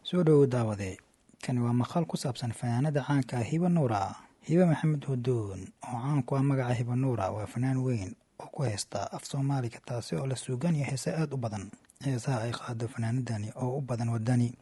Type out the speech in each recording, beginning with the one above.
soo dhow daawade kani waa maqaal ku saabsan fanaanada caanka Hiba Nuura. Hiba Maxamed Hudoon oo caan ku ah magaca Hiba Nuura waa fanaan weyn oo ku heesta af Soomaaliga taasi oo la suugan yahay heeso aad u badan. Heesaha ay qaado fanaanadani oo u badan wadani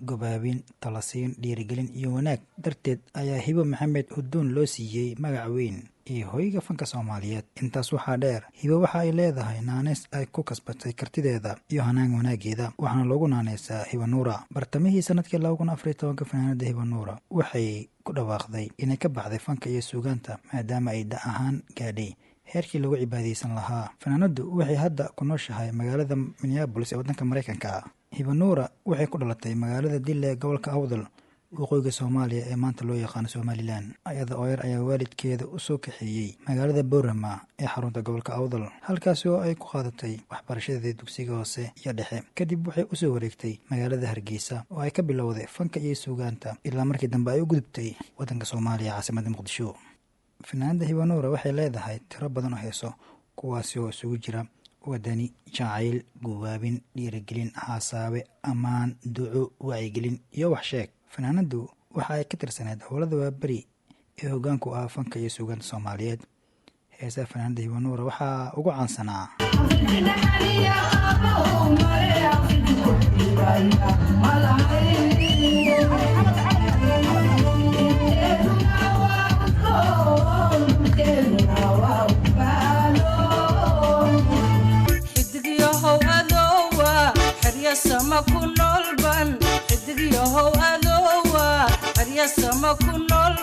gobaabin, talasiin, dhiirigelin iyo wanaag darteed ayaa Hiba Maxamed Hudoon loo siiyey magac weyn iyo hoyga fanka Soomaaliyeed. Intaas waxaa dheer, Hiba waxa ay leedahay naaneys ay ku kasbatay kartideeda iyo hanaan wanaageeda, waxaana loogu naaneysaa Hiba Nuura. Bartamihii sanadkii 2014 fanaanada Hiba Nuura waxay ku dhawaaqday inay ka baxday fanka iyo suugaanta maadaama ay da ahaan gaadhay heerkii lagu cibaadeysan lahaa. Fanaanadu waxay hadda ku nooshahay magaalada Minneapolis ee waddanka Mareykanka. Hiba Nuura waxay ku dhalatay magaalada Dille gobolka Awdal waqooyiga Soomaaliya ee maanta loo yaqaan Somaliland. Ayada oo yar ayaa waalidkeeda u soo kaxeeyay magaalada Boorama ee xarunta gobolka Awdal, halkaas oo ay ku qaadatay waxbarashadeeda dugsiga hoose iyo dhexe. Kadib waxay u soo wareegtay magaalada Hargeysa oo ay ka bilowday fanka iyo suugaanta ilaa markii dambe ay u gudubtay waddanka Soomaaliya caasimadda Muqdisho. Fanaanada Hiba Nuura waxay leedahay tiro badan oo heeso kuwaasi oo isugu jira wadani, jacayl, gobaabin, dhiirigelin, haasawe, ammaan, duco, wacyigelin iyo wax sheeg. Fanaanadu waxa ay ka tirsaneed howlada waabari ee hoggaanku ah fanka iyo suugaanta Soomaaliyeed. Heesaha fanaanada Hiba Nuura waxaa ugu caansanaa sama ku nool ban xidig yahow adowa arya sama ku nool